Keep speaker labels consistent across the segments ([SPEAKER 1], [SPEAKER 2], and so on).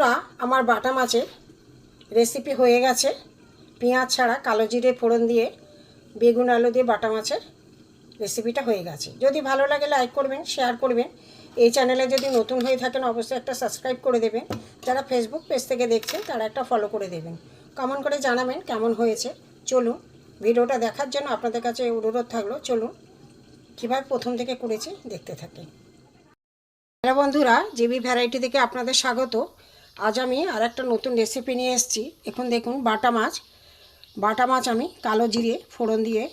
[SPEAKER 1] বন্ধুরা আমার বাটা মাছের রেসিপি হয়ে গেছে। পেঁয়াজ ছাড়া কালো জিরে ফোড়ন দিয়ে বেগুন আলু দিয়ে বাটা মাছের রেসিপিটা হয়ে গেছে। যদি ভালো লাগে লাইক করবেন, শেয়ার করবেন। এই চ্যানেলে যদি নতুন হয়ে থাকেন অবশ্যই একটা সাবস্ক্রাইব করে দেবেন। যারা ফেসবুক পেজ থেকে দেখছেন তারা একটা ফলো করে দেবেন। কমেন্ট করে জানাবেন কেমন হয়েছে। চলুন ভিডিওটা দেখার জন্য আপনাদের কাছে অনুরোধ থাকলো, চলুন কীভাবে প্রথম থেকে করেছি দেখতে থাকি। হ্যালো বন্ধুরা, জিবি ভ্যারাইটি থেকে আপনাদের স্বাগত। আজ আমি আর একটা নতুন রেসিপি নিয়ে এসেছি। এখন দেখুন বাটা মাছ আমি কালো জিরে ফোড়ন দিয়ে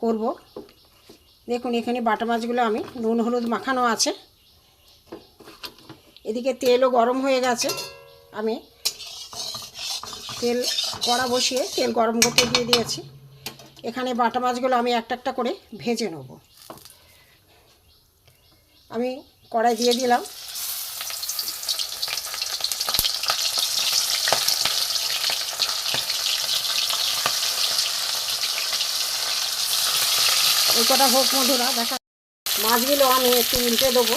[SPEAKER 1] করব। দেখুন এখানে বাটা মাছগুলো আমি নুন হলুদ মাখানো আছে। এদিকে তেলও গরম হয়ে গেছে। আমি তেল কড়া বসিয়ে তেল গরম করতে দিয়ে দিয়েছি। এখানে বাটা মাছগুলো আমি একটা একটা করে ভেজে নেব। আমি কড়াই দিয়ে দিলাম। ওই কটা হোক বন্ধুরা, দেখা মাছগুলো আমি একটু উল্টে দেবো।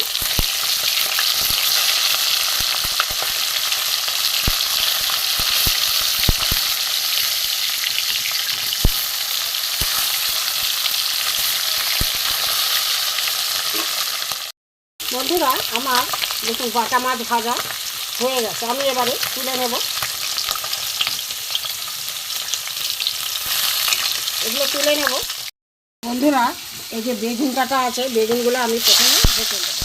[SPEAKER 1] বন্ধুরা আমার দেখুন বাটা মাছ ভাজা হয়ে গেছে। আমি এবারে তুলে নেব। এগুলো তুলে নেব। বন্ধুরা এই যে বেগুন কাটা আছে, বেগুনগুলো আমি প্রথমে ভেজে নেব।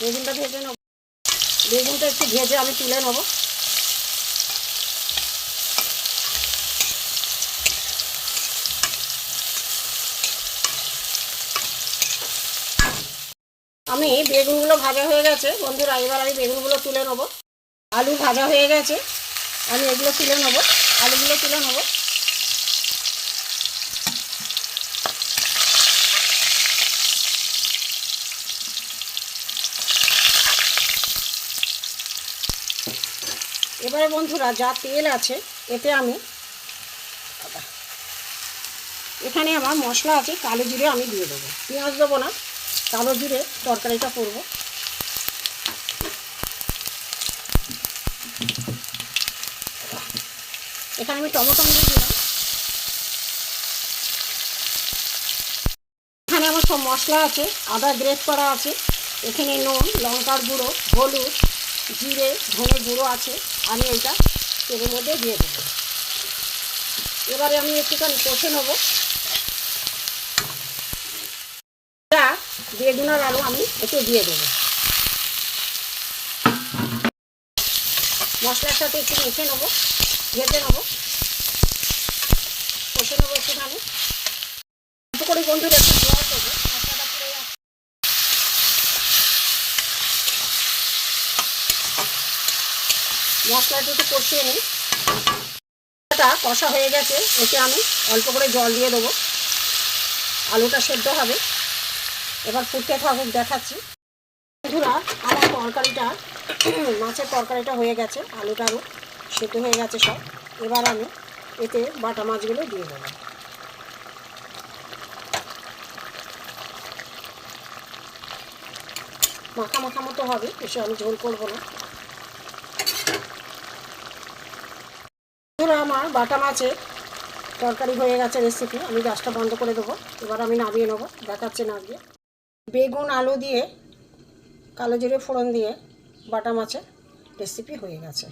[SPEAKER 1] বেগুনটা ভেজে নেব। বেগুনটা একটু ভেজে আমি তুলে নেব। আমি বেগুনগুলো ভাজা হয়ে গেছে বন্ধুরা, এবার আমি বেগুনগুলো তুলে নেব। আলু ভাজা হয়ে গেছে, আমি এগুলো তুলে নেব। আলুগুলো তুলে নেব। এবারে বন্ধুরা যা তেল আছে এতে আমি এখানে আমার মশলা আছে, কালো জিরে আমি দিয়ে দেবো। পেঁয়াজ দেবো না, কালো জিরে তরকারিটা করব। এখানে আমি টমেটো দিয়ে দিলাম। এখানে আমার সব মশলা আছে, আদা গ্রেট করা আছে, এখানে নুন, লঙ্কার গুঁড়ো, হলুদ, জিরে, ধনে গুঁড়ো আছে। আমি এইটা তেলের মধ্যে দিয়ে দেবো। এবারে আমি একটুখানি কষে নেবো। বেগুন আর আলু আমি এতে দিয়ে দেবো। মশলার সাথে একটু মেখে নেবো, ভেজে নেবো, কষে নেবো একটুখানি। অল্প করে বন্ধুরা একটু জল দেবো, মশলাটা পুড়ে যাচ্ছে। মশলাটা একটু কষিয়ে নিই। মশলাটা কষা হয়ে গেছে, এতে আমি অল্প করে জল দিয়ে দেবো। আলুটা সেদ্ধ হবে। এবার ফুটতে থাকুক, দেখাচ্ছি। বন্ধুরা আমার তরকারিটা মাছের তরকারিটা হয়ে গেছে, আলুটারও সেদ্ধ হয়ে গেছে সব। এবার আমি এতে বাটা মাছগুলো দিয়ে দেবো। মাখা মাখা মতো হবে, বেশি আমি ঝোল করবো না। বন্ধুরা আমার বাটা মাছের তরকারি হয়ে গেছে রেসিপি। আমি গ্যাসটা বন্ধ করে দেবো। এবার আমি নামিয়ে নেবো, দেখাচ্ছে নামিয়ে। বেগুন আলু দিয়ে কালো জিরে ফোড়ন দিয়ে বাটা মাছের রেসিপি হয়ে গেছে।